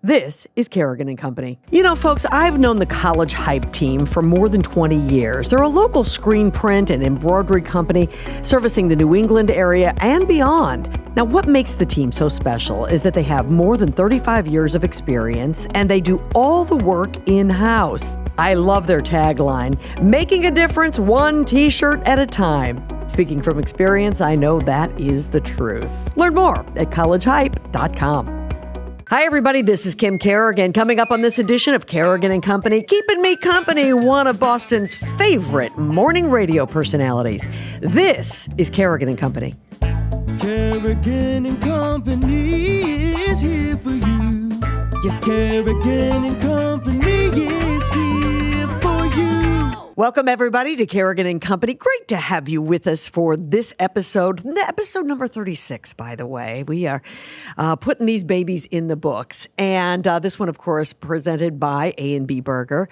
This is Kerrigan & Company. You know, folks, I've known the College Hype team for more than 20 years. They're a local screen print and embroidery company servicing the New England area and beyond. Now, what makes the team so special is that they have more than 35 years of experience and they do all the work in-house. I love their tagline, making a difference one t-shirt at a time. Speaking from experience, I know that is the truth. Learn more at collegehype.com. Hi, everybody. This is Kim Kerrigan. Coming up on this edition of Kerrigan & Company, keeping me company, one of Boston's favorite morning radio personalities. This is Kerrigan & Company. Kerrigan & Company is here for you. Yes, Kerrigan & Company is here for you. Welcome, everybody, to Kerrigan & Company. Great to have you with us for this episode number 36, by the way. We are putting these babies in the books. And this one, of course, presented by A&B Burger.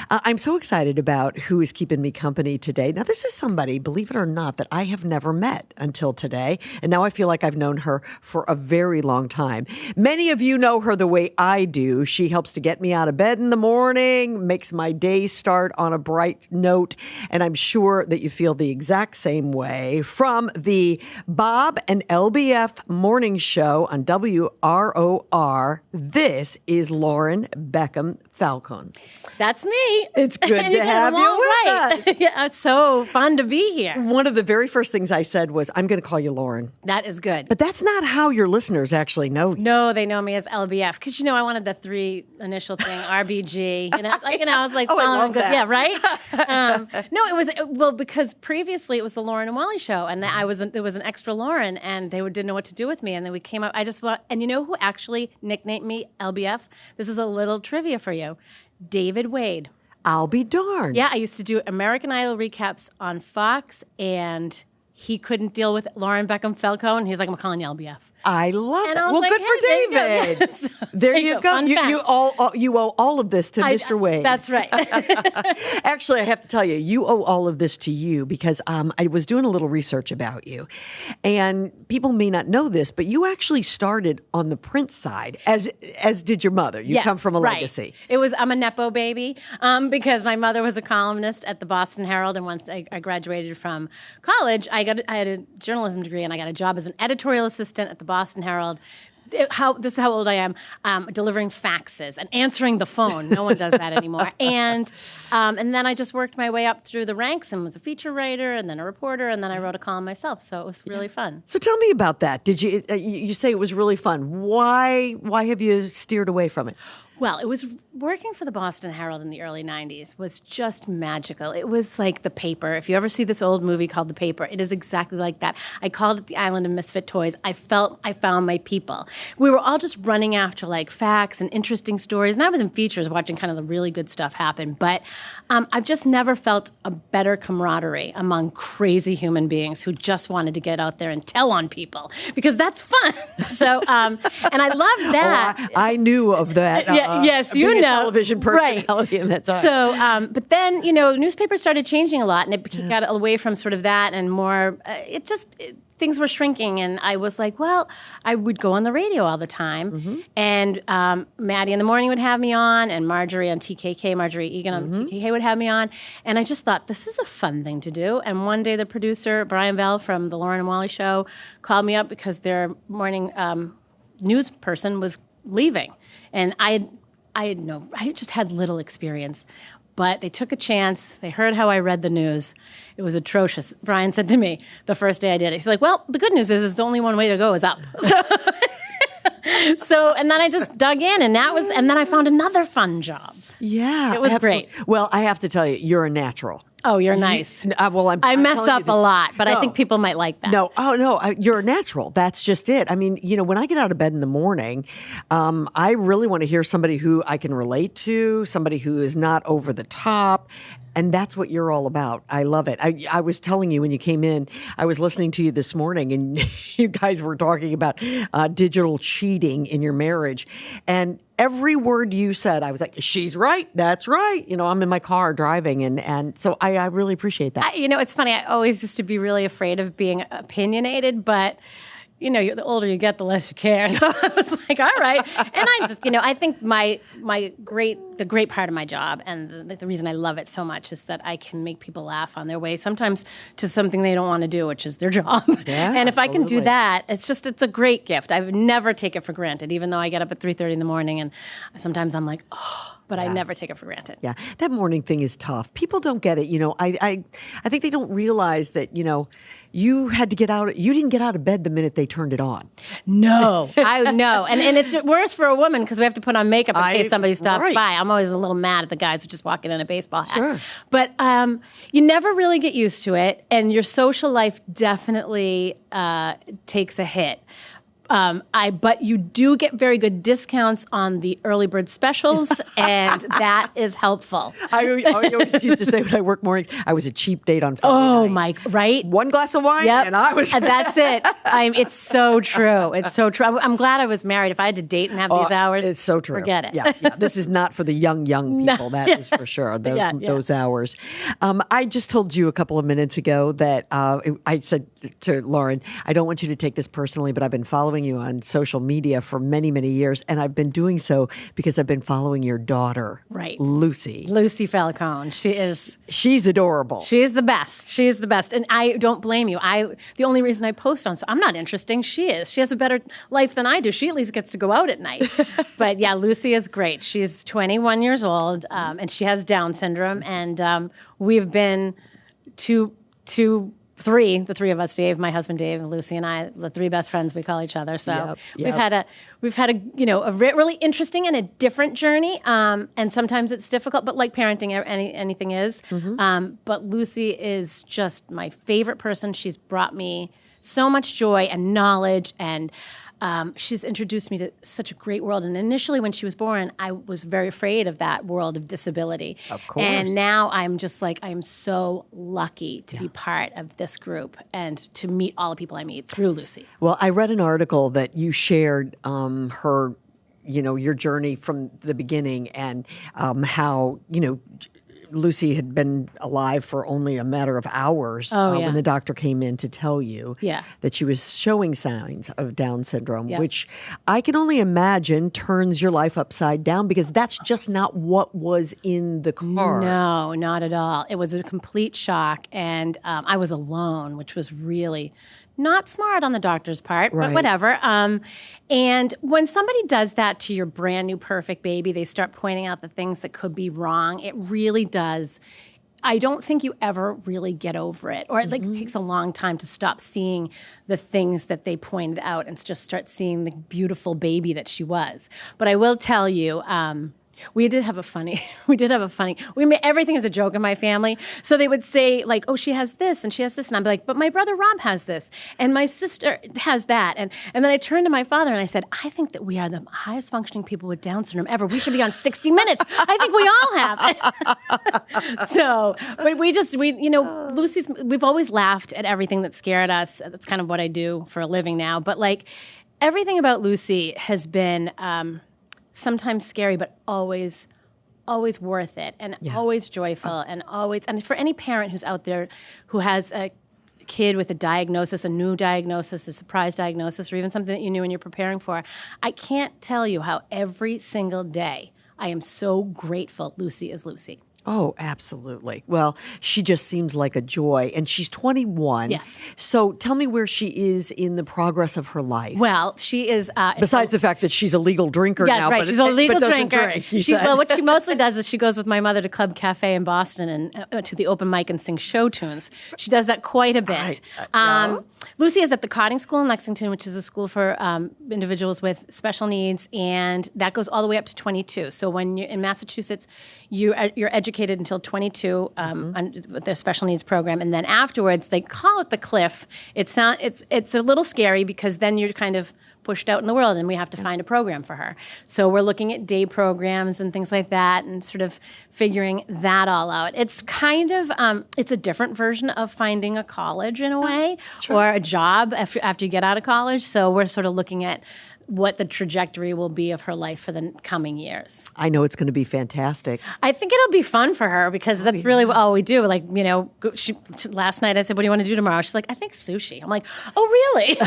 I'm so excited about who is keeping me company today. Now, this is somebody, believe it or not, that I have never met until today. And now I feel like I've known her for a very long time. Many of you know her the way I do. She helps to get me out of bed in the morning, makes my day start on a bright note, and I'm sure that you feel the exact same way. From the Bob and LBF morning show on WROR, this is Lauren Beckham Falcone. That's me. It's good to have you with us. Yeah, it's so fun to be here. One of the very first things I said was, I'm going to call you Lauren. That is good. But that's not how your listeners actually know you. No, they know me as LBF because I wanted the three initial thing, RBG. I was like, I love that. Yeah, right. No, it was because previously it was the Lauren and Wally show, and there was an extra Lauren, and they didn't know what to do with me, and then we came up. And you know who actually nicknamed me LBF? This is a little trivia for you. David Wade. I'll be darned. Yeah, I used to do American Idol recaps on Fox, and he couldn't deal with Lauren Beckham Falcone. He's like, I'm calling you LBF. I love and it. I was Well, like, good for hey, David. So, there you go. You owe all of this to Mr. Wade. That's right. Actually, I have to tell you, you owe all of this to you because I was doing a little research about you. And people may not know this, but you actually started on the print side, as did your mother. You come from a legacy. I'm a Nepo baby because my mother was a columnist at the Boston Herald. And once I graduated from college, I had a journalism degree and I got a job as an editorial assistant at the Boston Herald. This is how old I am, delivering faxes and answering the phone. No one does that anymore. And then I just worked my way up through the ranks and was a feature writer and then a reporter, and then I wrote a column myself. So it was really fun. So tell me about that. Did you say it was really fun? Why have you steered away from it? Well, it was working for the Boston Herald in the early 90s was just magical. It was like the paper. If you ever see this old movie called The Paper, it is exactly like that. I called it the Island of Misfit Toys. I felt I found my people. We were all just running after like facts and interesting stories. And I was in features watching kind of the really good stuff happen. But I've just never felt a better camaraderie among crazy human beings who just wanted to get out there and tell on people because that's fun. So, and I love that. Oh, I knew of that. Yes, being a know. television personality in that time. So, but then, newspapers started changing a lot, and it got away from sort of that and more, things were shrinking, and I was like, well, I would go on the radio all the time, and Maddie in the morning would have me on, and Marjorie on TKK, Marjorie Egan on TKK would have me on, and I just thought, this is a fun thing to do, and one day the producer, Brian Bell from the Lauren and Wally show, called me up because their morning news person was leaving, and I just had little experience, but they took a chance. They heard how I read the news. It was atrocious. Brian said to me the first day I did it, he's like, well, the good news is the only one way to go is up. So, and then I just dug in, and then I found another fun job. Yeah. It was great. Well, I have to tell you, you're a natural. Oh, you're nice. I mess up a lot, but I think people might like that. No, you're a natural. That's just it. I mean, when I get out of bed in the morning, I really want to hear somebody who I can relate to, somebody who is not over the top. And that's what you're all about. I love it. I was telling you when you came in, I was listening to you this morning, and you guys were talking about digital cheating in your marriage. And every word you said, I was like, she's right. That's right. I'm in my car driving. And so I really appreciate that. It's funny. I always used to be really afraid of being opinionated, but the older you get, the less you care. So I was like, all right. And I just, I think the great part of my job and the reason I love it so much is that I can make people laugh on their way sometimes to something they don't want to do, which is their job. Yeah, and if I can do absolutely. that, it's a great gift. I would never take it for granted, even though I get up at 3:30 in the morning and sometimes I'm like, oh, but I never take it for granted. Yeah, that morning thing is tough. People don't get it. I think they don't realize that, you had to get out. You didn't get out of bed the minute they turned it on. No, I know. And it's worse for a woman because we have to put on makeup in case somebody stops right. by. I'm always a little mad at the guys who just walk in a baseball hat. Sure. But you never really get used to it. And your social life definitely takes a hit. But you do get very good discounts on the early bird specials, and that is helpful. I always used to say when I work mornings, I was a cheap date on Friday Oh, night. right? One glass of wine, Yep. and I was. And that's it. It's so true. It's so true. I'm glad I was married. If I had to date and have these hours, It's so true. Forget it. Yeah. This is not for the young people. That is for sure. Those hours. I just told you a couple of minutes ago that I said to Lauren, I don't want you to take this personally, but I've been following you on social media for many, many years, and I've been doing so because I've been following your daughter, Right. Lucy. Lucy Falcone. She's adorable. She's the best. She's the best. And I don't blame you. The only reason I post on, so I'm not interesting. She is. She has a better life than I do. She at least gets to go out at night. But yeah, Lucy is great. She's 21 years old, and she has Down syndrome. And we've been the three of us, Dave, my husband Dave, and Lucy and I, the three best friends we call each other. So Yep. we've had a really interesting and a different journey. And sometimes it's difficult, but like parenting, anything is. Mm-hmm. But Lucy is just my favorite person. She's brought me so much joy and knowledge, and she's introduced me to such a great world. And initially when she was born, I was very afraid of that world of disability. Of course. And now I'm just like, I'm so lucky to be part of this group and to meet all the people I meet through Lucy. Well, I read an article that you shared her, your journey from the beginning and how, Lucy had been alive for only a matter of hours when the doctor came in to tell you that she was showing signs of Down syndrome, which I can only imagine turns your life upside down because that's just not what was in the card. No, not at all. It was a complete shock, and I was alone, which was really not smart on the doctor's part, but whatever. And when somebody does that to your brand new perfect baby, they start pointing out the things that could be wrong. It really does. I don't think you ever really get over it, or it takes a long time to stop seeing the things that they pointed out and just start seeing the beautiful baby that she was. But I will tell you, we made everything as a joke in my family. So they would say like, oh, she has this and she has this. And I'm like, but my brother Rob has this and my sister has that. And then I turned to my father and I said, I think that we are the highest functioning people with Down syndrome ever. We should be on 60 Minutes. I think we all have. So but we've always laughed at everything that scared us. That's kind of what I do for a living now. But like everything about Lucy has been, sometimes scary, but always worth it, and always joyful, and for any parent who's out there who has a kid with a diagnosis, a new diagnosis, a surprise diagnosis, or even something that you knew and you're preparing for, I can't tell you how every single day I am so grateful Lucy is Lucy. Oh, absolutely. Well, she just seems like a joy. And she's 21. Yes. So tell me where she is in the progress of her life. Well, she is... Besides the fact that she's a legal drinker yes, now. Right. She's a legal drinker. Drink, well, what she mostly does is she goes with my mother to Club Cafe in Boston and to the open mic and sings show tunes. She does that quite a bit. Lucy is at the Cotting School in Lexington, which is a school for individuals with special needs, and that goes all the way up to 22. So when you're in Massachusetts, you're educated until 22 with their special needs program, and then afterwards they call it the cliff. It's a little scary because then you're kind of pushed out in the world and we have to find a program for her. So we're looking at day programs and things like that and sort of figuring that all out. It's kind of, it's a different version of finding a college in a way or a job after you get out of college. So we're sort of looking at what the trajectory will be of her life for the coming years. I know it's going to be fantastic. I think it'll be fun for her because that's really all we do. Like, last night I said, what do you want to do tomorrow? She's like, I think sushi. I'm like, oh, really?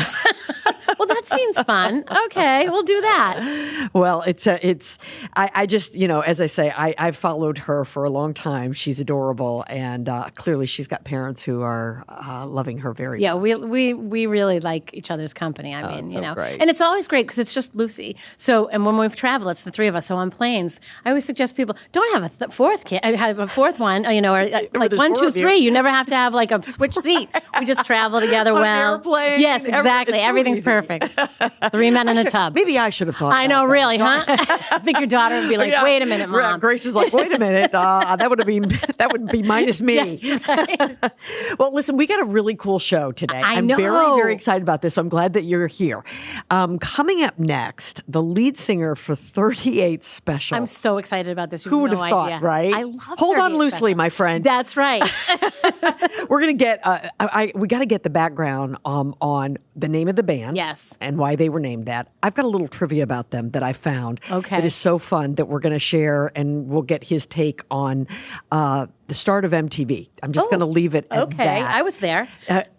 Well, that seems fun. Okay, we'll do that. Well, I just, as I say, I've followed her for a long time. She's adorable. And clearly she's got parents who are loving her very much. Yeah, we really like each other's company. I mean, great. And it's always great because it's just Lucy. So, and when we've traveled, it's the three of us. So on planes, I always suggest people don't have a fourth kid, have a fourth one, or like 1, 2, 3. You never have to have like a switch seat. We just travel together on well. An airplane, yes, exactly. Everything's perfect. 3 men in a tub. Maybe I should have thought. I know, really, huh? I think your daughter would be like, "Wait a minute, Mom." Grace is like, "Wait a minute, that would be minus me." Yes, right. Well, listen, we got a really cool show today. I'm very, very excited about this. So I'm glad that you're here. Coming up next, the lead singer for 38 Special. I'm so excited about this. Who would have thought, idea. right? I love Hold on 38 loosely, Special. my friend. That's right. We're gonna get. We got to get the background on the name of the band. Yes. And why they were named that. I've got a little trivia about them that I found. Okay. That is so fun that we're going to share, and we'll get his take on the start of MTV. I'm just going to leave it at that. Okay, I was there.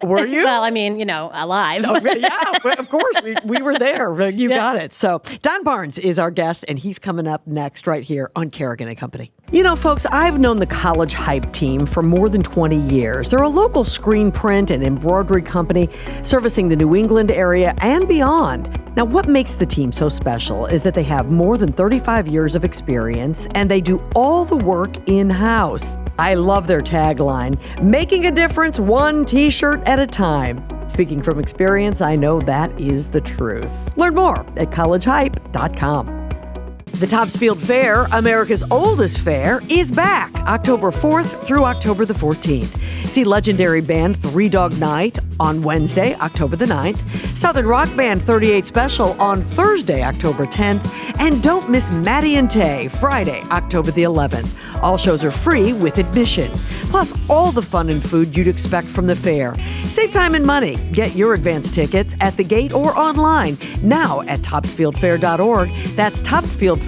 Were you? Well, I mean, alive. Oh, yeah, of course. We were there. You got it. So Don Barnes is our guest, and he's coming up next right here on Kerrigan & Company. Folks, I've known the College Hype team for more than 20 years. They're a local screen print and embroidery company servicing the New England area and beyond. Now, what makes the team so special is that they have more than 35 years of experience, and they do all the work in-house. I love their tagline, making a difference one T-shirt at a time. Speaking from experience, I know that is the truth. Learn more at collegehype.com. The Topsfield Fair, America's oldest fair, is back October 4th through October the 14th. See legendary band Three Dog Night on Wednesday, October the 9th, Southern rock band 38 Special on Thursday, October 10th, and don't miss Maddie and Tay, Friday, October the 11th. All shows are free with admission, plus all the fun and food you'd expect from the fair. Save time and money. Get your advance tickets at the gate or online now at topsfieldfair.org. That's topsfieldfair.org.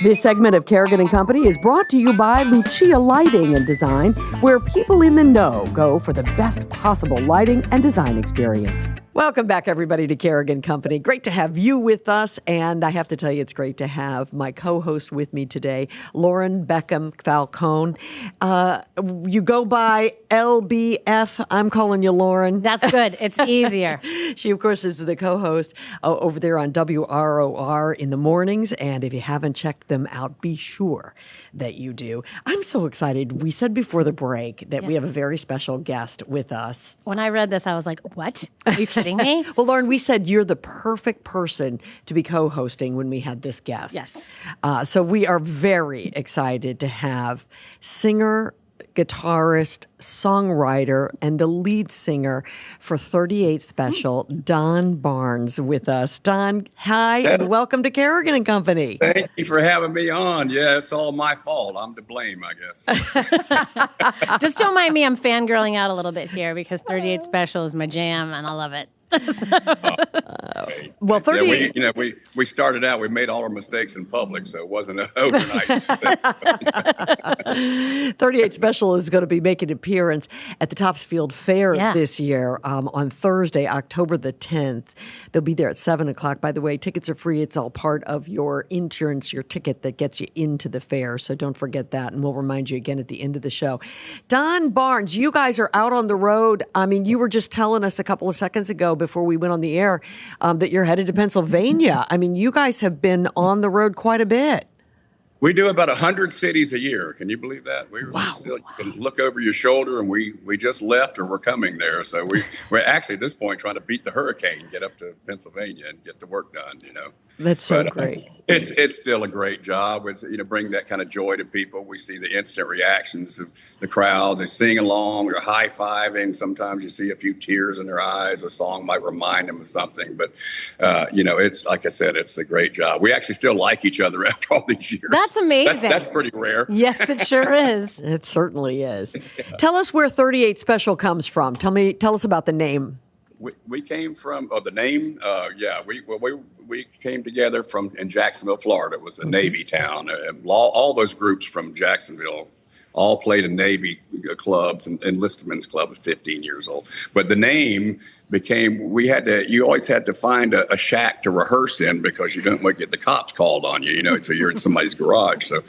This segment of Kerrigan & Company is brought to you by Lucia Lighting and Design, where people in the know go for the best possible lighting and design experience. Welcome back, everybody, to Kerrigan & Company. Great to have you with us, and I have to tell you, it's great to have my co-host with me today, Lauren Beckham Falcone. You go by LBF. I'm calling you Lauren. That's good. It's easier. She, of course, is the co-host over there on WROR in the mornings, and if you haven't checked them out, be sure that you do. I'm so excited. We said before the break that we have a very special guest with us. When I read this, I was like, what? Are you kidding me? Well, Lauren, we said you're the perfect person to be co-hosting when we had this guest. Yes. So we are very excited to have singer, guitarist, songwriter, and the lead singer for 38 Special, Don Barnes, with us. Don, hi, and welcome to Kerrigan & Company. Thank you for having me on. Yeah, it's all my fault. I'm to blame, I guess. Just don't mind me. I'm fangirling out a little bit here because 38 Special is my jam, and I love it. Well, 38. Yeah, we started out. We made all our mistakes in public, so it wasn't an overnight. 38 Special is going to be making an appearance at the Topsfield Fair this year on Thursday, October the 10th. They'll be there at 7 o'clock. By the way, tickets are free. It's all part of your insurance, your ticket that gets you into the fair. So don't forget that. And we'll remind you again at the end of the show. Don Barnes, you guys are out on the road. I mean, you were just telling us a couple of seconds ago before we went on the air that you're headed to Pennsylvania. I mean, you guys have been on the road quite a bit. We do about 100 cities a year. Can you believe that? We still, you can look over your shoulder, and we just left, or we're coming there. So we're actually at this point trying to beat the hurricane, get up to Pennsylvania, and get the work done. That's so great. It's still a great job. It's bring that kind of joy to people. We see the instant reactions of the crowds. They sing along, they're high fiving. Sometimes you see a few tears in their eyes. A song might remind them of something. But it's like I said, it's a great job. We actually still like each other after all these years. That's amazing. That's pretty rare. Yes, it sure is. It certainly is. Tell us where 38 Special comes from. Tell us about the name. We came from the name. We came together in Jacksonville, Florida. It was a Navy town. All those groups from Jacksonville all played in Navy clubs and enlistmen's clubs at 15 years old. But the name became, you always had to find a shack to rehearse in because you didn't want to get the cops called on you, so you're in somebody's garage. So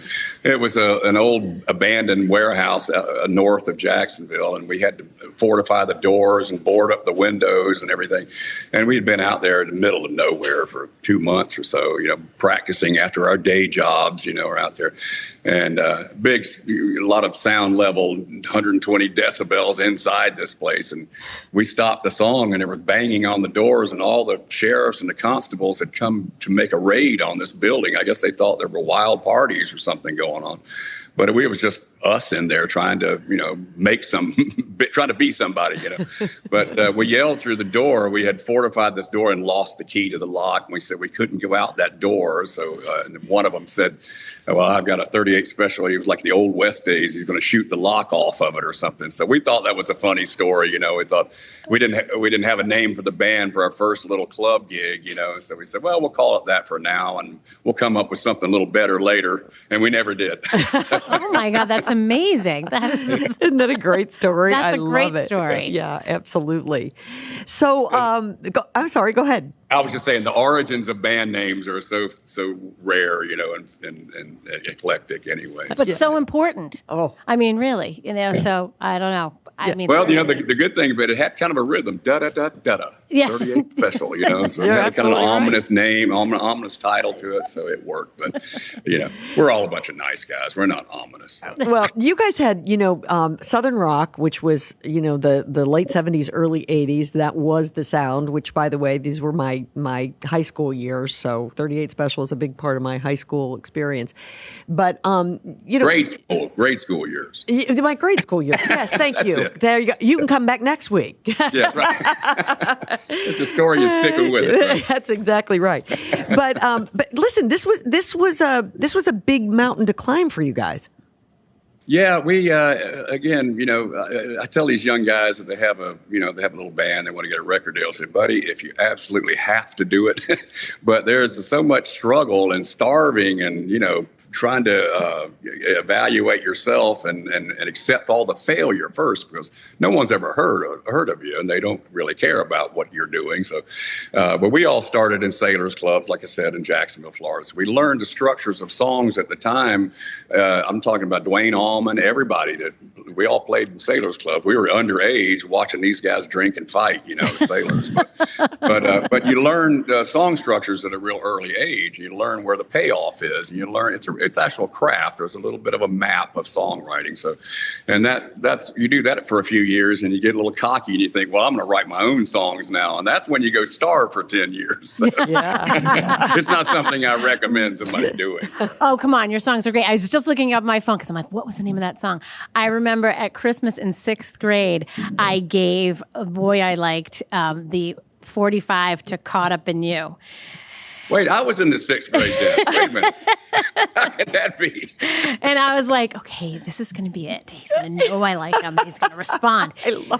it was an old abandoned warehouse north of Jacksonville, and we had to fortify the doors and board up the windows and everything. And we had been out there in the middle of nowhere for 2 months or so, practicing after our day jobs, we're out there. And a lot of sound level, 120 decibels inside this place. And we stopped the song, and they were banging on the doors, and all the sheriffs and the constables had come to make a raid on this building. I guess they thought there were wild parties or something going on. But it was just us in there trying to, trying to be somebody, But we yelled through the door. We had fortified this door and lost the key to the lock. And we said we couldn't go out that door. So and one of them said, well, I've got a 38 Special. He was like the old West days. He's going to shoot the lock off of it or something. So we thought that was a funny story. We thought we didn't have a name for the band for our first little club gig, So we said, well, we'll call it that for now, and we'll come up with something a little better later. And we never did. Oh my God, that's amazing. Isn't that a great story? That's I a great love it. story. Yeah, absolutely. So, I'm sorry, go ahead. I was just saying the origins of band names are so rare, and eclectic anyway. But so important. Oh. I mean, really, so I don't know. I mean, well, the good thing about it had kind of a rhythm, da-da-da-da-da, Yeah. 38 Special, so it had kind of an ominous name, ominous title to it, so it worked. But, we're all a bunch of nice guys. We're not ominous. So. Well, you guys had, Southern rock, which was, the late 70s, early 80s. That was the sound, which, by the way, these were my high school years. So 38 Special is a big part of my high school experience. But, Grade school years. My grade school years. Yes, thank you. It. There you go. You can come back next week. Yeah, right. It's a story, you're sticking with it. Right? That's exactly right. But listen, this was a big mountain to climb for you guys. Yeah, we again, I tell these young guys that they have a little band, they want to get a record deal. I say, buddy, if you absolutely have to do it, but there's so much struggle and starving and trying to evaluate yourself and accept all the failure first, because no one's ever heard of you, and they don't really care about what you're doing. So, but we all started in sailors clubs, like I said, in Jacksonville, Florida. So we learned the structures of songs at the time. I'm talking about Dwayne Allman, everybody that we all played in sailors club. We were underage watching these guys drink and fight, the sailors. But you learn song structures at a real early age. You learn where the payoff is, and you learn it's actual craft. There's a little bit of a map of songwriting. So, and that's you do that for a few years, and you get a little cocky, and you think, well, I'm going to write my own songs now, and that's when you go starve for 10 years. So, Yeah. It's not something I recommend somebody doing. Oh, come on. Your songs are great. I was just looking up my phone because I'm like, what was the name of that song? I remember at Christmas in 6th grade, I gave a boy I liked the 45 to Caught Up in You. Wait, I was in the 6th grade then. Wait a minute. How could that be? And I was like, okay, this is going to be it. He's going to know I like him. He's going to respond.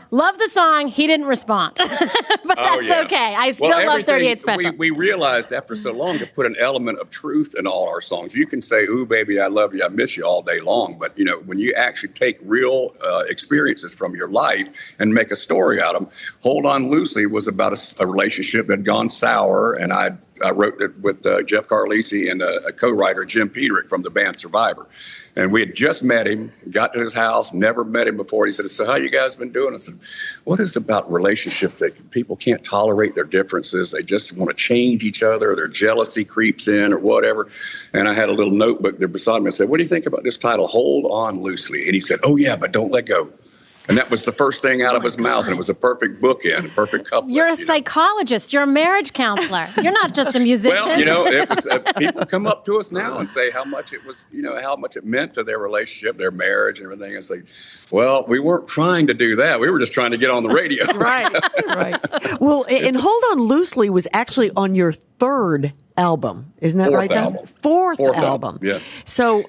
Love the song. He didn't respond. But that's okay. I still love 38 Special. We realized after so long to put an element of truth in all our songs. You can say, ooh, baby, I love you, I miss you all day long. But, when you actually take real experiences from your life and make a story out of them, Hold On Loosely was about a relationship that had gone sour, and I wrote it with Jeff Carlisi and a co-writer, Jim Peterick, from the band Survivor. And we had just met him, got to his house, never met him before. He said, so how you guys been doing? I said, what is it about relationships that people can't tolerate their differences? They just want to change each other. Their jealousy creeps in or whatever. And I had a little notebook there beside me. I said, what do you think about this title, Hold On Loosely? And he said, oh, yeah, but don't let go. And that was the first thing out of his mouth, and it was a perfect bookend, a perfect couplet. You're a psychologist. You're a marriage counselor. You're not just a musician. Well, it was, people come up to us now and say how much it was, how much it meant to their relationship, their marriage, and everything. And say, well, we weren't trying to do that. We were just trying to get on the radio. Right. Well, and Hold On Loosely was actually on your 3rd album. Isn't that right, Don? Fourth album. Yeah. So...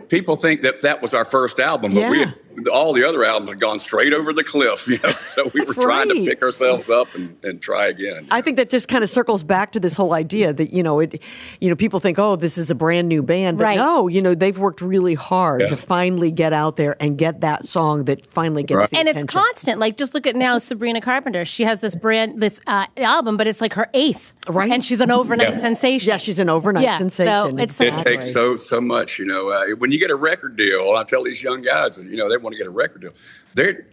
People think that was our first album, but all the other albums had gone straight over the cliff, so we were trying to pick ourselves up and try again. I think that just kind of circles back to this whole idea that, people think, oh, this is a brand new band. But no, they've worked really hard to finally get out there and get that song that finally gets the and attention. it's constant. Like, just look at now Sabrina Carpenter. She has this album, but it's like her 8th. Right. And she's an overnight sensation. Yeah, she's an overnight sensation. So it takes so much, when you get a record deal, I tell these young guys, they want to get a record deal.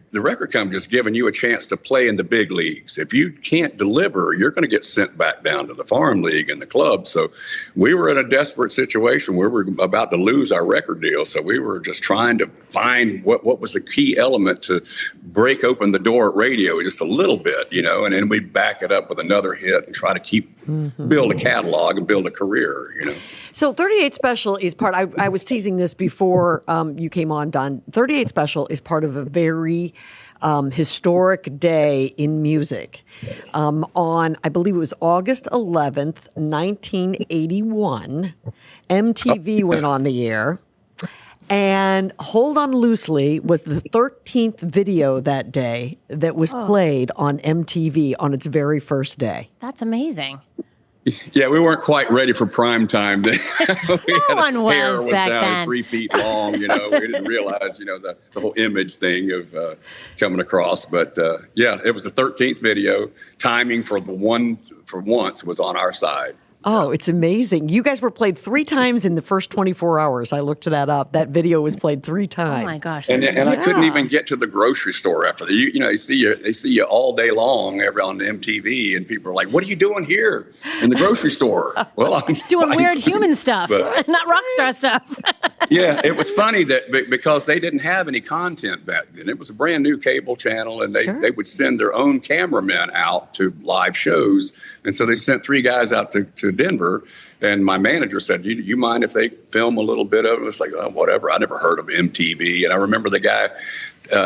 The record company just giving you a chance to play in the big leagues. If you can't deliver, you're going to get sent back down to the farm league and the club. So we were in a desperate situation where we were about to lose our record deal. So we were just trying to find what was the key element to break open the door at radio just a little bit, and then we'd back it up with another hit and try to build a catalog and build a career, So 38 Special is part, I was teasing this before you came on, Don. 38 Special is part of a very historic day in music. On, I believe it was August 11th, 1981, MTV went on the air. And Hold On Loosely was the 13th video that day that was played on MTV on its very first day. That's amazing. Yeah, we weren't quite ready for prime time. No one was hair was back down then. 3 feet long. We didn't realize, the whole image thing of coming across. But it was the 13th video. Timing for once was on our side. Oh, it's amazing. You guys were played 3 times in the first 24 hours. I looked that up. That video was played 3 times. Oh my gosh. And I couldn't even get to the grocery store after that. They see you all day long on MTV, and people are like, "What are you doing here in the grocery store?" Well, I'm doing weird human stuff, not rock star stuff. Yeah, it was funny that because they didn't have any content back then. It was a brand new cable channel, and they would send their own cameramen out to live shows. And so they sent 3 guys out to Denver, and my manager said, you mind if they film a little bit of it? It's like, oh, whatever. I never heard of MTV. And I remember the guy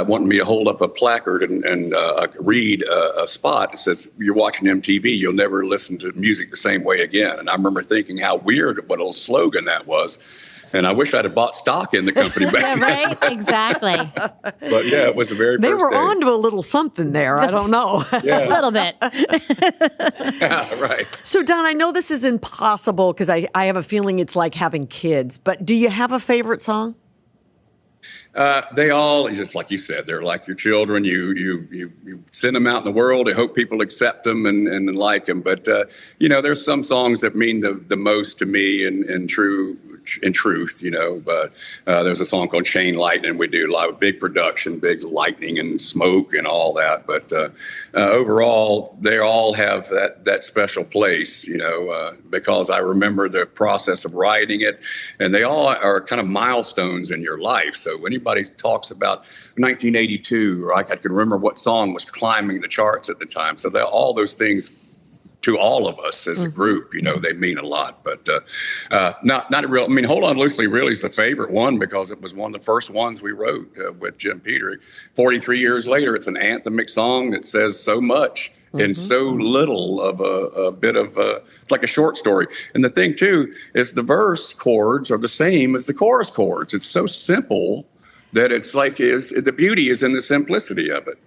wanting me to hold up a placard and read a spot that says, "You're watching MTV, you'll never listen to music the same way again." And I remember thinking how weird what a little slogan that was. And I wish I'd have bought stock in the company back then. Right? Exactly. But it was the very first They were day. on to a little something there. I don't know. A little bit. Yeah, right. So, Don, I know this is impossible because I have a feeling it's like having kids, but do you have a favorite song? They all, just like you said, they're like your children. You send them out in the world and hope people accept them and like them. But, there's some songs that mean the most to me in truth, but there's a song called Chain Lightning. We do a lot of big production, big lightning and smoke and all that. But overall, they all have that special place, because I remember the process of writing it, and they all are kind of milestones in your life. So when anybody talks about 1982, or I can remember what song was climbing the charts at the time. So all those things, to all of us as a group, they mean a lot, but not a real. I mean, Hold On Loosely really is the favorite one because it was one of the first ones we wrote with Jim Peter. 43 years later, it's an anthemic song that says so much and so little of a bit of like a short story. And the thing too is the verse chords are the same as the chorus chords. It's so simple that it's like the beauty is in the simplicity of it,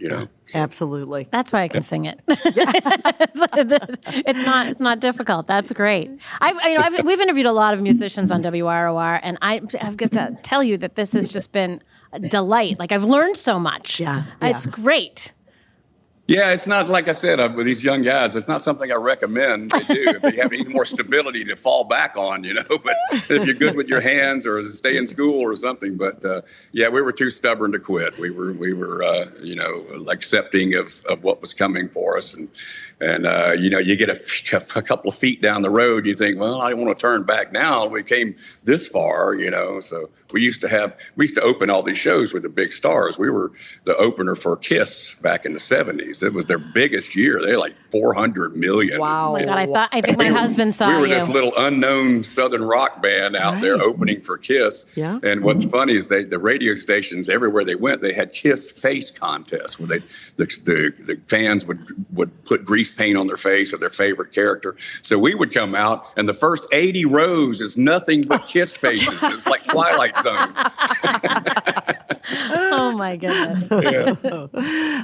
So. Absolutely. That's why I can sing it. It's not difficult. That's great. We've interviewed a lot of musicians on WROR, and I've got to tell you that this has just been a delight. Like, I've learned so much. Yeah. It's great. Yeah, it's not, like I said, with these young guys, it's not something I recommend they do if they have any more stability to fall back on, but if you're good with your hands or stay in school or something. But we were too stubborn to quit. We were accepting of what was coming for us. And you get a couple of feet down the road, you think, well, I don't want to turn back now. We came this far, so we used to open all these shows with the big stars. We were the opener for Kiss back in the 70s. It was their biggest year. They had like 400 million. Wow. Oh my God, I think my husband saw you. We were this little unknown Southern rock band out there opening for Kiss. Yeah. And what's funny is the radio stations, everywhere they went, they had Kiss face contests where the fans would put grease paint on their face of their favorite character. So we would come out, and the first 80 rows is nothing but Kiss faces. It's like Twilight Zone. Oh my goodness.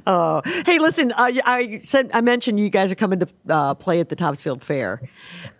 Oh, hey, listen, I mentioned you guys are coming to play at the Topsfield Fair.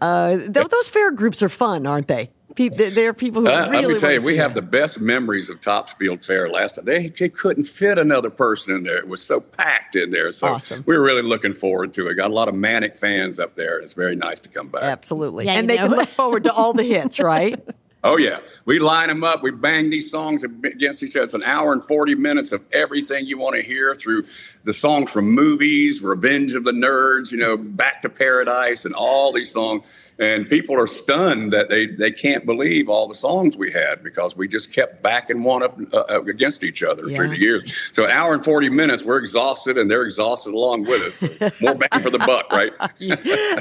Those fair groups are fun, aren't they? They're people who really let me tell you, we have that. the best memories of Topsfield Fair last time. They couldn't fit another person in there. It was so packed in there. So Awesome. we're really looking forward to it. Got a lot of Manic fans up there. It's very nice to come back. Absolutely. Yeah, and they can look forward to all the hits, right? Oh, yeah. We line them up. We bang these songs against each other. It's an hour and 40 minutes of everything you want to hear through the songs from movies, Revenge of the Nerds, Back to Paradise, and all these songs. And people are stunned that they can't believe all the songs we had because we just kept backing one up against each other through the years. So an hour and 40 minutes, we're exhausted and they're exhausted along with us. So more bang for the buck, right?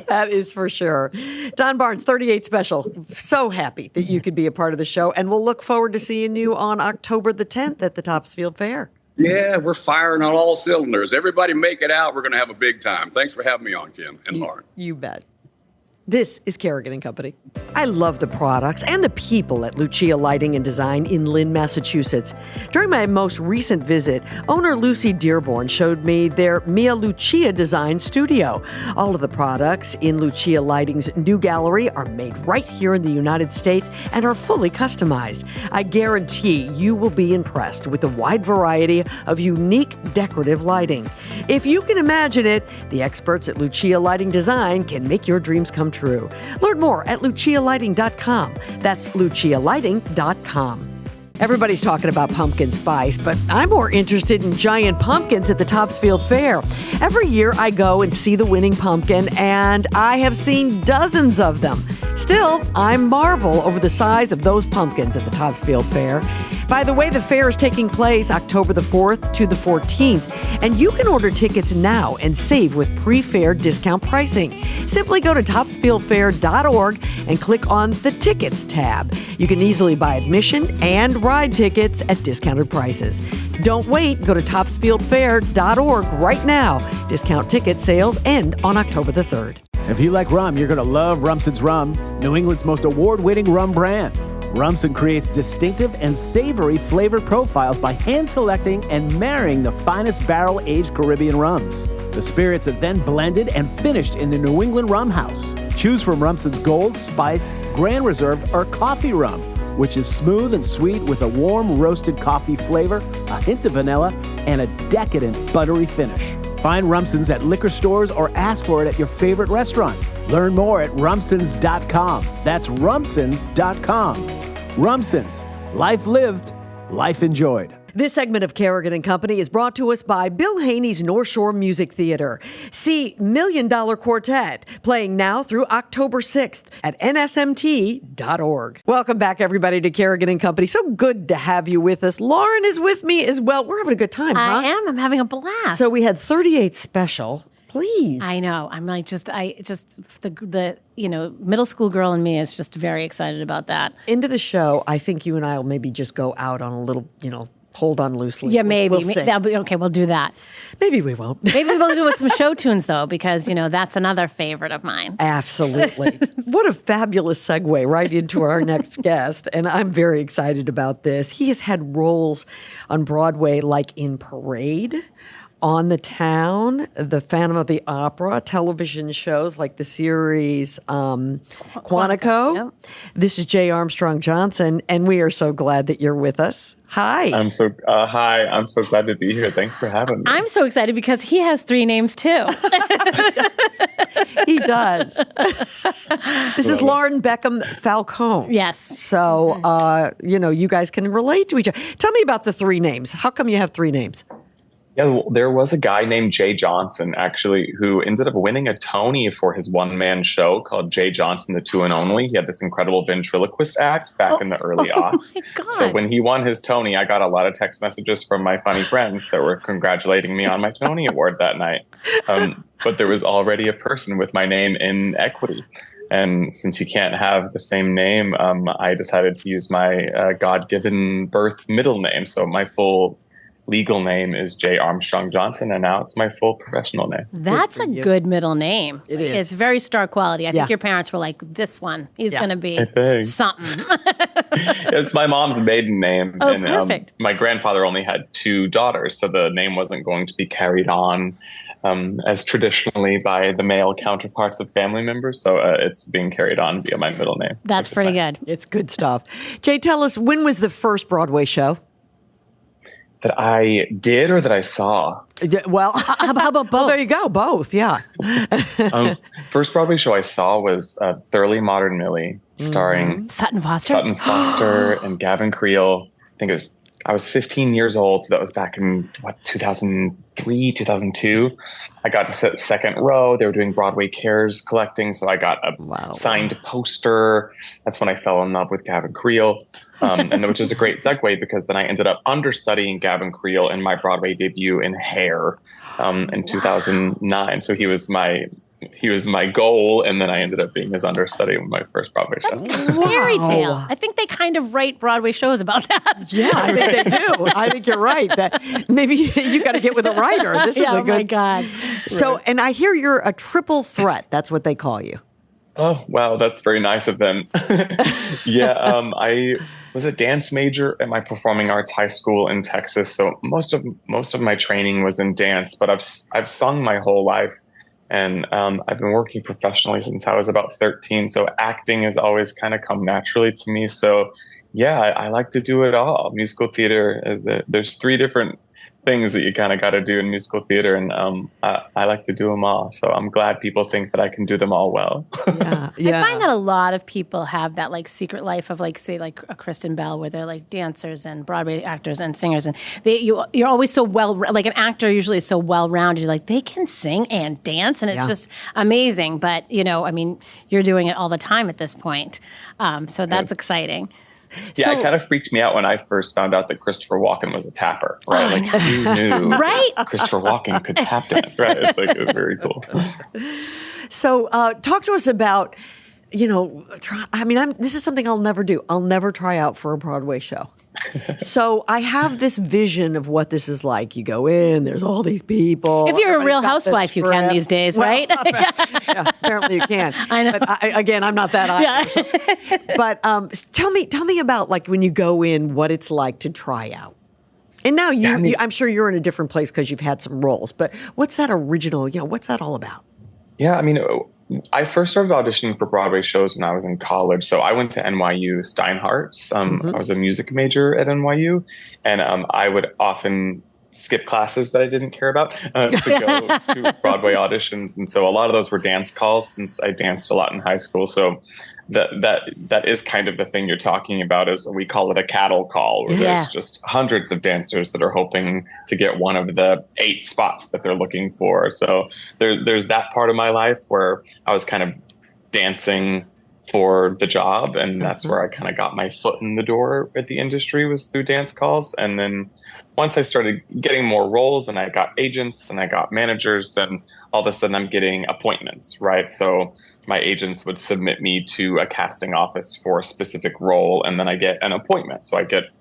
That is for sure. Don Barnes, 38 Special. So happy that you could be a part of the show. And we'll look forward to seeing you on October the 10th at the Topsfield Fair. Yeah, we're firing on all cylinders. Everybody make it out. We're going to have a big time. Thanks for having me on, Kim and Lauren. You bet. This is Kerrigan and Company. I love the products and the people at Lucia Lighting and Design in Lynn, Massachusetts. During my most recent visit, owner Lucy Dearborn showed me their Mia Lucia design studio. All of the products in Lucia Lighting's new gallery are made right here in the United States and are fully customized. I guarantee you will be impressed with the wide variety of unique decorative lighting. If you can imagine it, the experts at Lucia Lighting Design can make your dreams come true. Learn more at lucialighting.com. That's lucialighting.com. Everybody's talking about pumpkin spice, but I'm more interested in giant pumpkins at the Topsfield Fair. Every year I go and see the winning pumpkin, and I have seen dozens of them. Still, I marvel over the size of those pumpkins at the Topsfield Fair. By the way, the fair is taking place October the 4th to the 14th, and you can order tickets now and save with pre-fair discount pricing. Simply go to topsfieldfair.org and click on the Tickets tab. You can easily buy admission and ride tickets at discounted prices. Don't wait. Go to topsfieldfair.org right now. Discount ticket sales end on October the 3rd. If you like rum, you're going to love Rumson's Rum, New England's most award-winning rum brand. Rumson creates distinctive and savory flavor profiles by hand-selecting and marrying the finest barrel-aged Caribbean rums. The spirits are then blended and finished in the New England Rum House. Choose from Rumson's Gold, Spice, Grand Reserve, or Coffee Rum, which is smooth and sweet with a warm roasted coffee flavor, a hint of vanilla, and a decadent buttery finish. Find Rumson's at liquor stores or ask for it at your favorite restaurant. Learn more at rumsons.com. That's rumsons.com. Rumsons. Life lived, life enjoyed. This segment of Kerrigan and Company is brought to us by Bill Haney's North Shore Music Theater. See $1 Million Quartet playing now through October 6th at nsmt.org. Welcome back, everybody, to Kerrigan and Company. So good to have you with us. Lauren is with me as well. We're having a good time, huh? I am. I'm having a blast. So we had 38 Special. Please. I know. I'm like the middle school girl in me is just very excited about that. Into the show, I think you and I will maybe just go out on a little, hold on loosely. Yeah, maybe. We'll see. That'll be okay. We'll do that. Maybe we won't. Maybe we'll do it with some show tunes, though, because, that's another favorite of mine. Absolutely. What a fabulous segue right into our next guest. And I'm very excited about this. He has had roles on Broadway like in Parade, On the Town, The Phantom of the Opera, television shows like the series Quantico. Yep. This is J. Armstrong Johnson, and we are so glad that you're with us. Hi. Hi. I'm so glad to be here. Thanks for having me. I'm so excited because he has 3 names, too. He does. This is Lauren Beckham Falcone. Yes. So, you guys can relate to each other. Tell me about the 3 names. How come you have 3 names? Yeah, well, there was a guy named Jay Johnson, actually, who ended up winning a Tony for his one-man show called Jay Johnson, the Two and Only. He had this incredible ventriloquist act back in the early aughts. My God. So when he won his Tony, I got a lot of text messages from my funny friends that were congratulating me on my Tony Award that night. But there was already a person with my name in equity. And since you can't have the same name, I decided to use my God-given birth middle name. So my full legal name is J. Armstrong Johnson, and now it's my full professional name. That's a good middle name. It is. It's very star quality. I Yeah. think your parents were like, this one, he's going to be I think. something. It's my mom's maiden name. Oh, and perfect. My grandfather only had 2 daughters, so the name wasn't going to be carried on as traditionally by the male counterparts of family members. So it's being carried on via my middle name. That's pretty good. It's good stuff. Jay, tell us, when was the first Broadway show? That I did or that I saw? Well, How about both? well, there you go. Both, yeah. First Broadway show I saw was Thoroughly Modern Millie, starring Sutton Foster? Sutton Foster and Gavin Creel. I was 15 years old, so that was back in 2003, 2002. I got to sit second row. They were doing Broadway Cares collecting, so I got a signed poster. That's when I fell in love with Gavin Creel, and which is a great segue because then I ended up understudying Gavin Creel in my Broadway debut in Hair in 2009. So he was my goal, and then I ended up being his understudy in my first Broadway show. Fairy tale. I think they kind of write Broadway shows about that. Yeah, I think they do. I think you're right. That maybe you got to get with a writer. This is a Oh good. my God. So, and I hear you're a triple threat. That's what they call you. Oh, wow. That's very nice of them. Yeah. I was a dance major at my performing arts high school in Texas. So most of my training was in dance, but I've sung my whole life. And I've been working professionally since I was about 13. So acting has always kind of come naturally to me. So yeah, I like to do it all. Musical theater, there's 3 different things that you kind of got to do in musical theater. And I like to do them all. So I'm glad people think that I can do them all well. Yeah. I find that a lot of people have that like secret life of like, say, like a Kristen Bell, where they're like dancers and Broadway actors and singers, and you're always so like an actor usually is so well rounded. You're like, they can sing and dance, and it's just amazing. But I mean, you're doing it all the time at this point, so that's exciting. Yeah, it kind of freaked me out when I first found out that Christopher Walken was a tapper, right? Like, who knew Right? Christopher Walken could tap dance, right? It's like, it was very cool. So, talk to us about, this is something I'll never do. I'll never try out for a Broadway show. So I have this vision of what this is like. You go in, there's all these people. If you're a Real everybody's got the Housewife, you can script. these days, Well, right? yeah, apparently you can. I know. But again, I'm not that either. So. But tell me about like when you go in, what it's like to try out. And now I'm sure you're in a different place because you've had some roles. But what's that original? What's that all about? Yeah, I mean, I first started auditioning for Broadway shows when I was in college. So I went to NYU Steinhardt's. I was a music major at NYU, and I would often skip classes that I didn't care about to go to Broadway auditions. And so a lot of those were dance calls, since I danced a lot in high school. So that is kind of the thing you're talking about, is we call it a cattle call, where there's just hundreds of dancers that are hoping to get one of the 8 spots that they're looking for. So there's that part of my life where I was kind of dancing for the job, and that's where I kind of got my foot in the door at the industry, was through dance calls. And then once I started getting more roles and I got agents and I got managers, then all of a sudden I'm getting appointments, right? So my agents would submit me to a casting office for a specific role, and then I get an appointment. So I get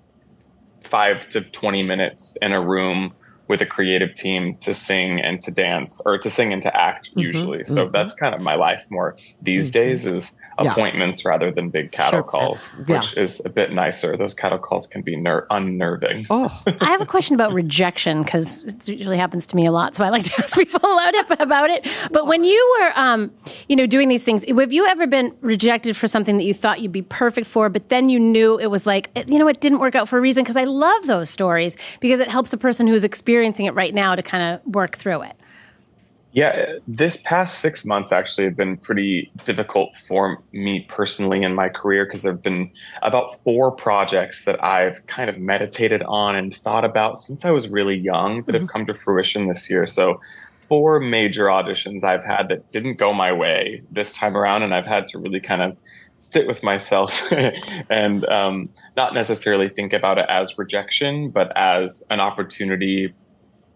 5 to 20 minutes in a room with a creative team to sing and to dance, or to sing and to act usually. So that's kind of my life more these days, is appointments rather than big cattle calls, which is a bit nicer. Those cattle calls can be unnerving. Oh, I have a question about rejection, because it usually happens to me a lot. So I like to ask people about it. But when you were, doing these things, have you ever been rejected for something that you thought you'd be perfect for, but then you knew it was like, it didn't work out for a reason? Because I love those stories, because it helps a person who's experiencing it right now to kind of work through it. Yeah, this past 6 months actually have been pretty difficult for me personally in my career, because there have been about 4 projects that I've kind of meditated on and thought about since I was really young that have come to fruition this year. So 4 major auditions I've had that didn't go my way this time around, and I've had to really kind of sit with myself and not necessarily think about it as rejection, but as an opportunity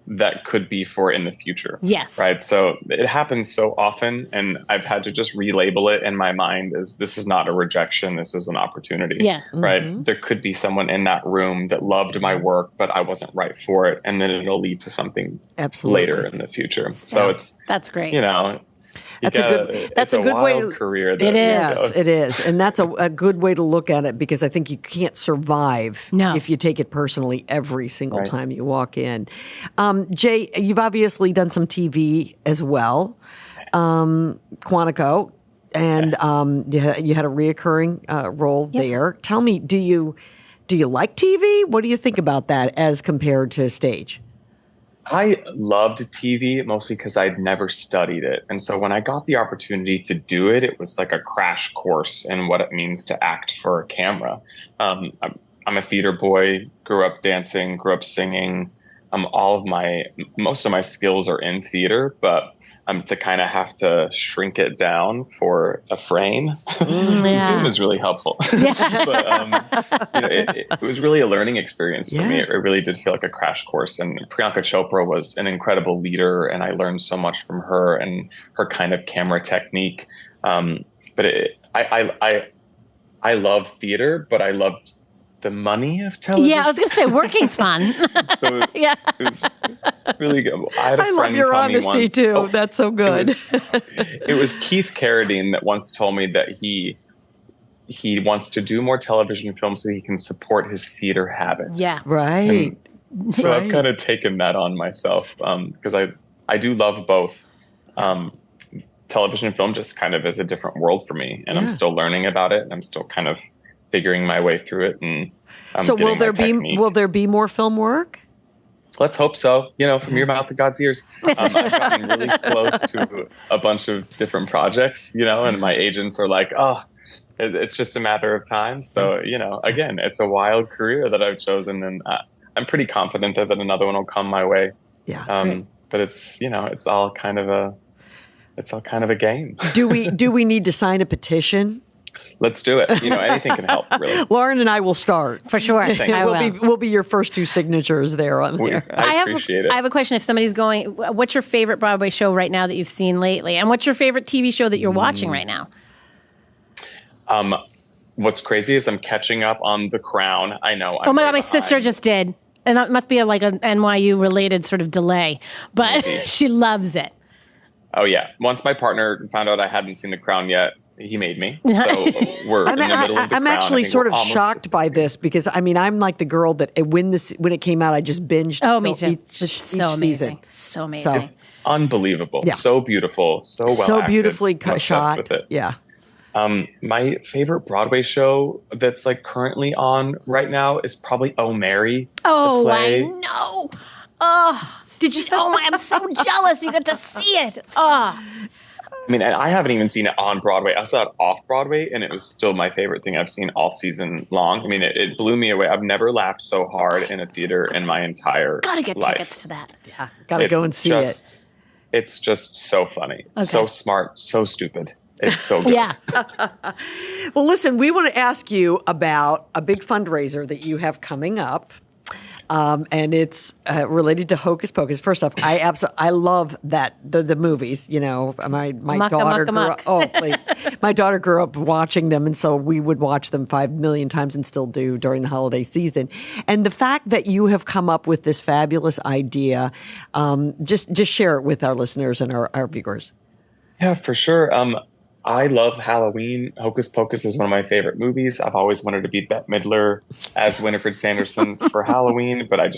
that could be for in the future. Yes. Right. So it happens so often, and I've had to just relabel it in my mind as this is not a rejection. This is an opportunity. Yeah. Right. There could be someone in that room that loved my work, but I wasn't right for it. And then it'll lead to something later in the future. So that's great. You know, That's a good way to career. It is. Yes, it is, and that's a good way to look at it, because I think you can't survive if you take it personally every single time you walk in. Jay, you've obviously done some TV as well, Quantico, and you had a reoccurring role there. Tell me, do you like TV? What do you think about that as compared to stage? I loved TV mostly because I'd never studied it. And so when I got the opportunity to do it, it was like a crash course in what it means to act for a camera. I'm a theater boy, grew up dancing, grew up singing. Most of my skills are in theater, but to kind of have to shrink it down for a frame. Zoom is really helpful. But it was really a learning experience for me. It really did feel like a crash course. And Priyanka Chopra was an incredible leader, and I learned so much from her and her kind of camera technique. But I love theater, but I loved the money of television. Yeah, I was going to say working's fun. So it's really good. I love your honesty too. That's so good. It was Keith Carradine that once told me that he wants to do more television films so he can support his theater habit. Yeah. Right. So I've kind of taken that on myself because I do love both. Television and film just kind of is a different world for me, and I'm still learning about it, and I'm still kind of figuring my way through it. And so will there be more film work? Let's hope so. You know, from your mouth to God's ears. I've gotten really close to a bunch of different projects, you know, and my agents are like, oh, it's just a matter of time. So, you know, again, it's a wild career that I've chosen, and I'm pretty confident that another one will come my way. Yeah. But it's, you know, it's all kind of a game. Do we need to sign a petition? Let's do it. You know, anything can help, really. Lauren and I will start. For sure. We'll be your first two signatures there on there. I appreciate it. I have a question. If somebody's going, what's your favorite Broadway show right now that you've seen lately? And what's your favorite TV show that you're watching right now? What's crazy is I'm catching up on The Crown. I know. Oh my God, my sister just did. And that must be like an NYU related sort of delay. But she loves it. Oh, yeah. Once my partner found out I hadn't seen The Crown yet, he made me. So we're in the middle of The I'm Crown. actually sort of shocked by this because, I mean, I'm like the girl that when it came out, I just binged. Oh, me too. Each so amazing. season. So amazing. Unbelievable. Yeah. So beautiful. So well So acted. beautifully I'm obsessed shot. with it. Yeah. My favorite Broadway show that's like currently on right now is probably Oh, Mary. Oh, I know. Oh, did you? Oh, I'm so jealous. You got to see it. Oh. I mean, and I haven't even seen it on Broadway. I saw it off Broadway, and it was still my favorite thing I've seen all season long. I mean, it blew me away. I've never laughed so hard in a theater in my entire Gotta get life. tickets to that. Yeah. Gotta go and see it. It's just so funny, so smart, so stupid. It's so good. Yeah. Well, listen, we want to ask you about a big fundraiser that you have coming up. And it's related to Hocus Pocus. First off, I love that the movies. You know, my daughter grew up. Oh, please! My daughter grew up watching them, and so we would watch them 5 million times, and still do during the holiday season. And the fact that you have come up with this fabulous idea, just share it with our listeners and our viewers. Yeah, for sure. I love Halloween. Hocus Pocus is one of my favorite movies. I've always wanted to be Bette Midler as Winifred Sanderson for Halloween, but I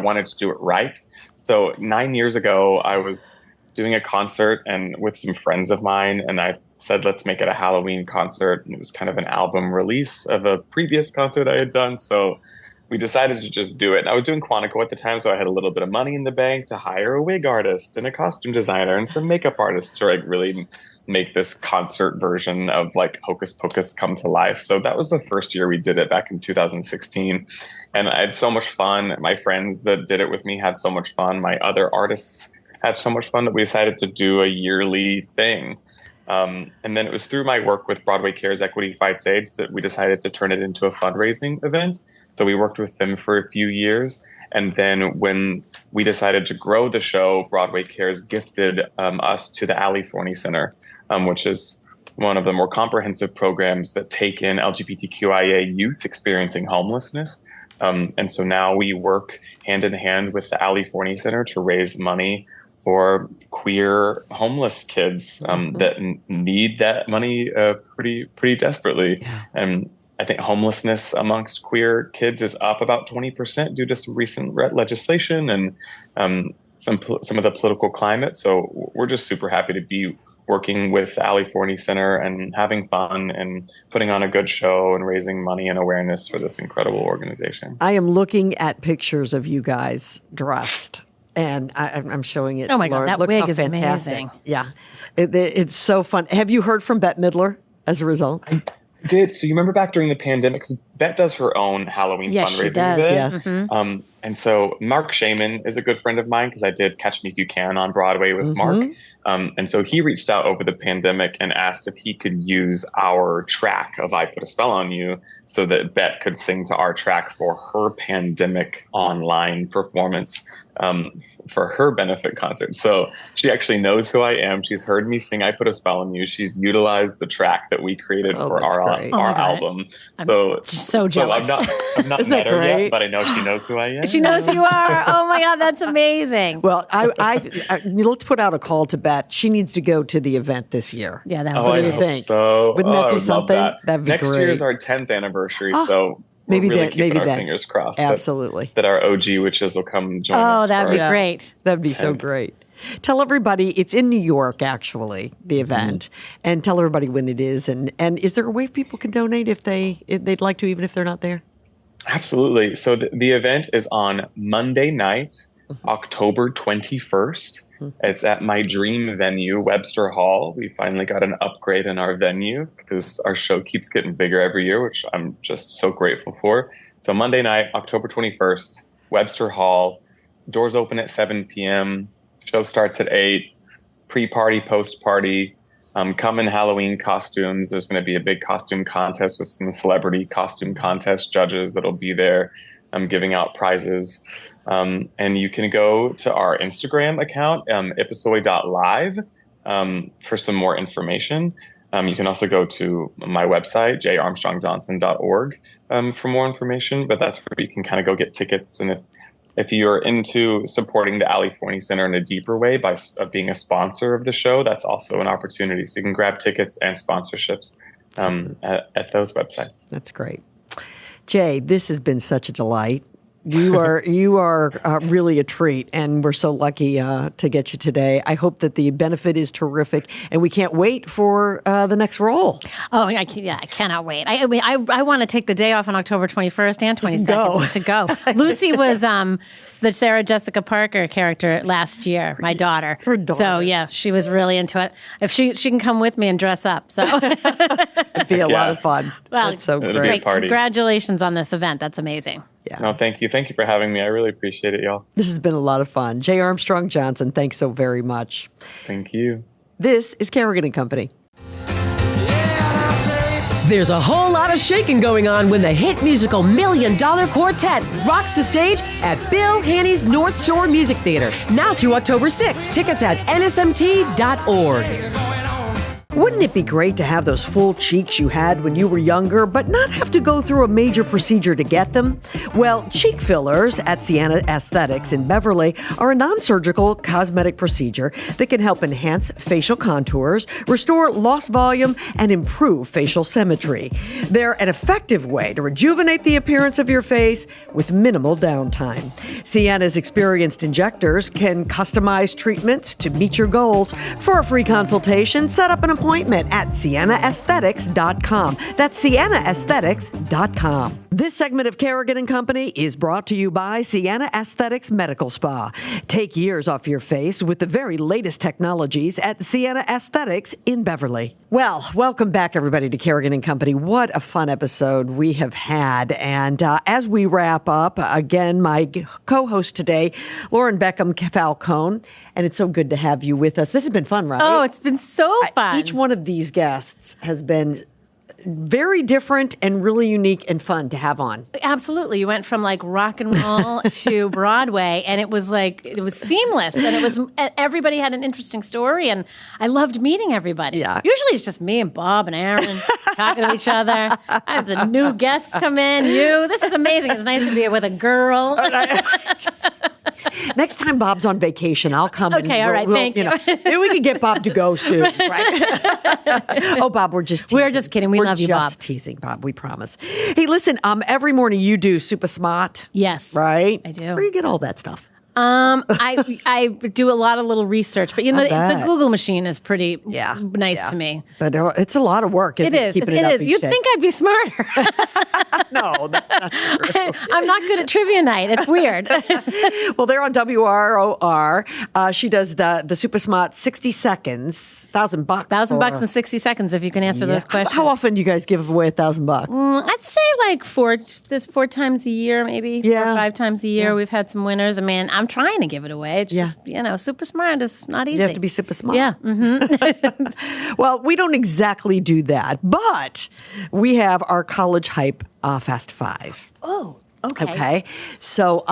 wanted to do it right. So 9 years ago, I was doing a concert and with some friends of mine, and I said, let's make it a Halloween concert. And it was kind of an album release of a previous concert I had done. So we decided to just do it. And I was doing Quantico at the time, so I had a little bit of money in the bank to hire a wig artist and a costume designer and some makeup artists to like really make this concert version of like Hocus Pocus come to life. So that was the first year we did it back in 2016. And I had so much fun. My friends that did it with me had so much fun. My other artists had so much fun that we decided to do a yearly thing. And then it was through my work with Broadway Cares Equity Fights AIDS that we decided to turn it into a fundraising event. So we worked with them for a few years. And then when we decided to grow the show, Broadway Cares gifted us to the Ali Forney Center, which is one of the more comprehensive programs that take in LGBTQIA youth experiencing homelessness. And so now we work hand in hand with the Ali Forney Center to raise money for queer homeless kids that need that money pretty desperately. Yeah. And I think homelessness amongst queer kids is up about 20% due to some recent legislation and some of the political climate. So we're just super happy to be working with the Ali Forney Center and having fun and putting on a good show and raising money and awareness for this incredible organization. I am looking at pictures of you guys dressed. And I'm showing it. Oh my Laura. God, that Look wig is fantastic. amazing. Yeah, it's so fun. Have you heard from Bette Midler as a result? I did. So you remember back during the pandemic, because Bette does her own Halloween fundraising she does. event. Yes. Mm-hmm. And so Mark Shaman is a good friend of mine because I did Catch Me If You Can on Broadway with Mark. And so he reached out over the pandemic and asked if he could use our track of I Put a Spell on You so that Bette could sing to our track for her pandemic online performance for her benefit concert. So she actually knows who I am. She's heard me sing I Put a Spell on You. She's utilized the track that we created for our album. So jealous. I'm not met her yet, but I know she knows who I am. She knows who you are. Oh my God, that's amazing. Well, let's put out a call to Bette. She needs to go to the event this year. Yeah, that would be. What do you think? So. Wouldn't that be something? That'd be Next great. Next year is our 10th anniversary, so maybe we're really keeping our fingers crossed. Absolutely. That our OG witches will come join us. Oh, that'd be great. That'd be so great. Tell everybody, it's in New York, actually, the event, and tell everybody when it is. And is there a way people can donate if they'd like to, even if they're not there? Absolutely. So the event is on Monday night, October 21st. It's at my dream venue, Webster Hall. We finally got an upgrade in our venue because our show keeps getting bigger every year, which I'm just so grateful for. So Monday night, October 21st, Webster Hall. Doors open at 7 p.m. Show starts at 8. Pre-party, post-party. Come in Halloween costumes. There's going to be a big costume contest with some celebrity costume contest judges that'll be there giving out prizes. And you can go to our Instagram account, ipasoy.live, for some more information. You can also go to my website, jarmstrongjohnson.org, for more information. But that's where you can kind of go get tickets. And if you're into supporting the Ali Forney Center in a deeper way by being a sponsor of the show, that's also an opportunity. So you can grab tickets and sponsorships at those websites. That's great. Jay, this has been such a delight. You are really a treat, and we're so lucky to get you today. I hope that the benefit is terrific, and we can't wait for the next role. Oh, I cannot wait. I mean, I want to take the day off on October 21st and 22nd just to go. Lucy was the Sarah Jessica Parker character last year, my daughter. Her daughter. So, yeah, she was really into it. If she can come with me and dress up. So it'd be a lot of fun. Well, that's so great. great. Congratulations on this event. That's amazing. Yeah. No, thank you. Thank you for having me. I really appreciate it, y'all. This has been a lot of fun. J. Armstrong Johnson, thanks so very much. Thank you. This is Kerrigan & Company. There's a whole lot of shaking going on when the hit musical $1 Million Quartet rocks the stage at Bill Haney's North Shore Music Theater. Now through October 6th. Tickets at nsmt.org. Wouldn't it be great to have those full cheeks you had when you were younger, but not have to go through a major procedure to get them? Well, cheek fillers at Sienna Aesthetics in Beverly are a non-surgical cosmetic procedure that can help enhance facial contours, restore lost volume, and improve facial symmetry. They're an effective way to rejuvenate the appearance of your face with minimal downtime. Sienna's experienced injectors can customize treatments to meet your goals. For a free consultation, set up an appointment at siennaesthetics.com. That's siennaesthetics.com. This segment of Kerrigan and Company is brought to you by Sienna Aesthetics Medical Spa. Take years off your face with the very latest technologies at Sienna Aesthetics in Beverly. Well, welcome back, everybody, to Kerrigan and Company. What a fun episode we have had. And as we wrap up, again, my co-host today, Lauren Beckham Falcone, and it's so good to have you with us. This has been fun, right? Oh, it's been so fun. Each one of these guests has been very different and really unique and fun to have on. Absolutely. You went from like rock and roll to Broadway, and it was seamless, and everybody had an interesting story, and I loved meeting everybody. Yeah. Usually it's just me and Bob and Aaron talking to each other. I have some new guests come in. This is amazing. It's nice to be with a girl. Next time Bob's on vacation, I'll come. Okay, all right, thank you. Maybe we could get Bob to go soon, right? Oh, Bob, we're just teasing. We're just kidding. We love you, Bob. We're just teasing, Bob. We promise. Hey, listen. Every morning you do Super Smart. Yes, right. I do. Where do you get all that stuff? I do a lot of little research, but the Google machine is pretty nice to me. But it's a lot of work. It is. It is. You'd think I'd be smarter. No, that's not true. I'm not good at trivia night. It's weird. Well, they're on WROR. She does the Super Smart 60 seconds, $1,000. $1,000 in 60 seconds if you can answer those questions. How often do you guys give away $1,000? I'd say like four times a year, maybe 4 or 5 times a year. We've had some winners. I mean, I'm trying to give it away. It's just, Super Smart is not easy. You have to be super smart. Yeah. Mm-hmm. Well, we don't exactly do that, but we have our College Hype Fast Five. Oh, okay. Okay. So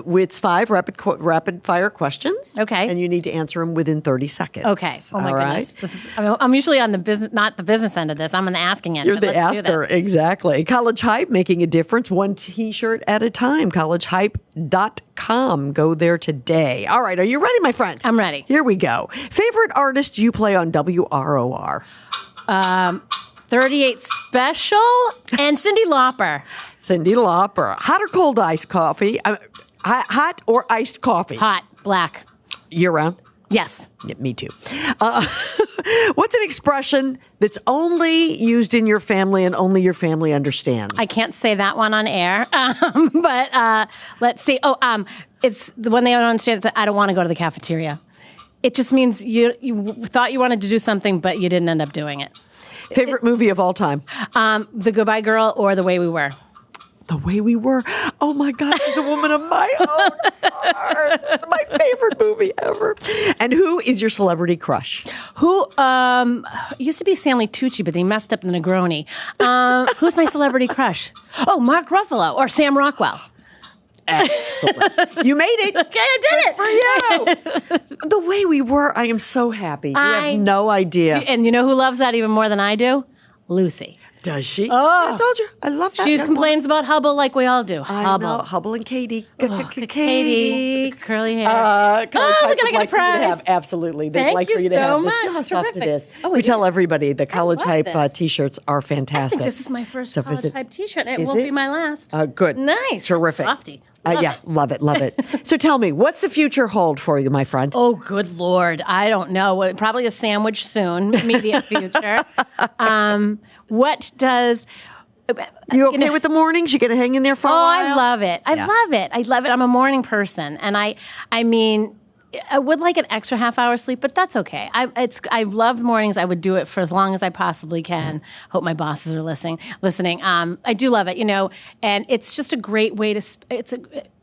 it's 5 rapid fire questions. Okay. And you need to answer them within 30 seconds. Okay. Oh my goodness. I'm usually on not the business end of this. I'm on the asking end. You're the asker. Exactly. College Hype, making a difference, one T-shirt at a time. collegehype.com. Go there today. All right. Are you ready, my friend? I'm ready. Here we go. Favorite artist you play on WROR? 38 Special and Cyndi Lauper. Cyndi Lauper. Hot or cold iced coffee? Hot or iced coffee? Hot. Black. Year round? Yes. Yeah, me too. What's an expression that's only used in your family and only your family understands? I can't say that one on air, but let's see. It's the one they don't understand. It's I don't want to go to the cafeteria. It just means you thought you wanted to do something, but you didn't end up doing it. Favorite movie of all time? The Goodbye Girl or The Way We Were. The Way We Were. Oh my God, she's a woman of my own heart. It's my favorite movie ever. And who is your celebrity crush? Who used to be Stanley Tucci, but they messed up the Negroni. Who's my celebrity crush? Oh, Mark Ruffalo or Sam Rockwell. Excellent. You made it. Okay, I did it. For you. The Way We Were. I am so happy. You have no idea. And you know who loves that even more than I do? Lucy. Does she? Oh. I told you. I love that. She complains about Hubble like we all do. I know. Hubble and Katie. Katie. Curly hair. College Hype we're going to get a like for you to prize. have. Absolutely. They'd Thank like you for you to so have much. this. You know how soft it is. Oh, we it tell is. everybody the College love Hype this. T-shirts are fantastic. I think this is my first So College Hype T-shirt. It is won't it? be my last. Good. Nice. Terrific. Softy. Love it. Love it. So tell me, what's the future hold for you, my friend? Oh, good Lord. I don't know. Well, probably a sandwich soon, immediate future. What does... You okay with the mornings? You going to hang in there for a while? I love it. I love it. I'm a morning person. And I mean, I would like an extra half hour sleep, but that's okay. I love mornings. I would do it for as long as I possibly can. Hope my bosses are listening. I do love it, and it's just a great way to,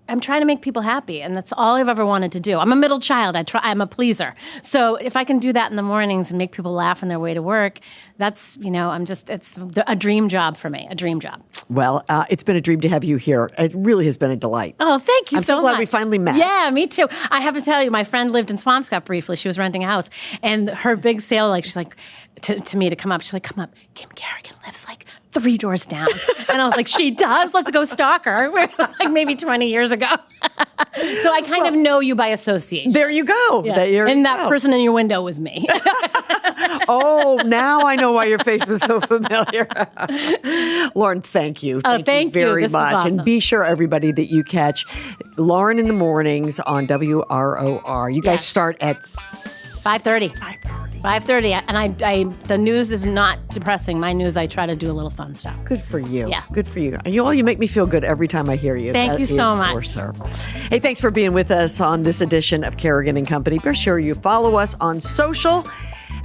I'm trying to make people happy, and that's all I've ever wanted to do. I'm a middle child. I'm a pleaser. So if I can do that in the mornings and make people laugh on their way to work, that's, it's a dream job for me, a dream job. Well, it's been a dream to have you here. It really has been a delight. Oh, thank you so much. I'm so glad we finally met. Yeah, me too. I have to tell you, my friend lived in Swampscott briefly. She was renting a house, and her big sale, she's like, to me to come up. She's like, come up. Kim Kerrigan lives 3 doors down. And I was like, she does? Let's go stalk her. It was maybe 20 years ago. So I kind of know you by association. There you go. Yeah. And that person in your window was me. Oh, now I know why your face was so familiar. Lauren, thank you. Thank you very This much. was awesome. And be sure, everybody, that you catch Lauren in the mornings on WROR. You guys start at 5:30. 5:30. 5:30. 5:30, and I the news is not depressing. My news, I try to do a little fun stuff. Good for you. Yeah. Good for you. You make me feel good every time I hear you. Thank That you so is much. for sure. Hey, thanks for being with us on this edition of Kerrigan and Company. Be sure you follow us on social,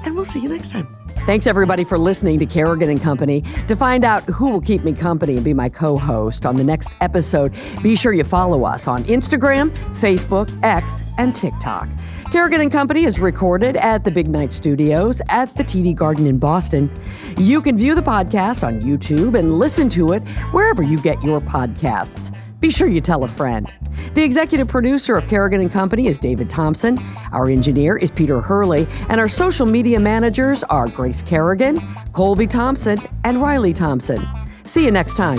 and we'll see you next time. Thanks, everybody, for listening to Kerrigan and Company. To find out who will keep me company and be my co-host on the next episode, be sure you follow us on Instagram, Facebook, X, and TikTok. Kerrigan and Company is recorded at the Big Night Studios at the TD Garden in Boston. You can view the podcast on YouTube and listen to it wherever you get your podcasts. Be sure you tell a friend. The executive producer of Kerrigan and Company is David Thompson. Our engineer is Peter Hurley, and our social media managers are Grace Kerrigan, Colby Thompson, and Riley Thompson. See you next time.